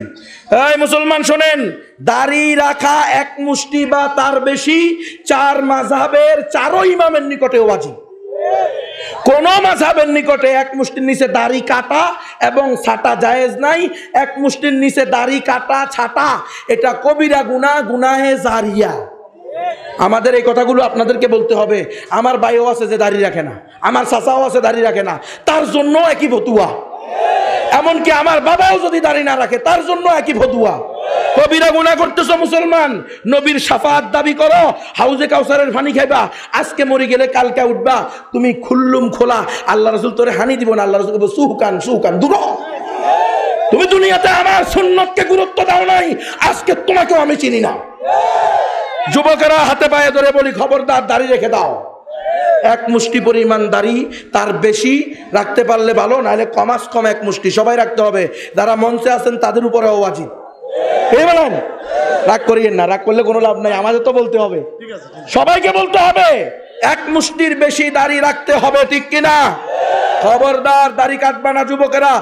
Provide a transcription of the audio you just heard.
এই মুসলমান শোনেন, দাড়ি রাখা এক মুষ্টি বা তার বেশি চার মাযহাবের চারো ইমামের নিকটে ওয়াজিব। কোন মাযহাবের নিকটে এক মুষ্টির নিচে দাড়ি কাটা এবং ছাটা জায়েজ নাই। এক মুষ্টির নিচে দাড়ি কাটা ছাটা এটা কবিরা গুনাহ, গুনাহে জারিয়া। আমাদের এই কথাগুলো আপনাদেরকে বলতে হবে। আমার ভাইও আছে যে দাড়ি রাখে না, আমার চাচাও আছে দাড়ি রাখে না, তার জন্য একই ফতুয়া। এমনকি আমার বাবাও যদি দাড়ি না রাখে তার জন্য একই ফতুয়া। কবিরা গুনাহ করতেছো মুসলমান, নবীর শাফাআত দাবি করো, হাউজে কাউসারের পানি খাইবা, আজকে মরে গেলে কালকে উঠবা, তুমি খুল্লুম খোলা, আল্লাহ রাসূল তোরে হানি দিব না, আল্লাহ রাসূল বলবে সুহকান সুহকান দূর। তুমি দুনিয়াতে আমার সুন্নতকে গুরুত্ব দাও নাই, আজকে তোমাকেও আমি চিনি না। যুবকেরা হাতে পায়ে ধরে বলি, খবরদার দাড়ি রেখে দাও। এক মুষ্টি পরিমাণ দাড়ি তার বেশি রাখতে পারলে ভালো, নাহলে কমাস কম এক মুষ্টি সবাই রাখতে হবে। যারা মঞ্চে আছেন তাদের উপরে ওয়াজিব। এই বলেন, রাগ করিয়েন না, রাগ করলে কোনো লাভ নাই, আমাদের তো বলতে হবে, সবাইকে বলতে হবে এক মুষ্টির বেশি দাড়ি রাখতে হবে, ঠিক কিনা? খবরদার দাড়ি কাটবা না যুবকেরা।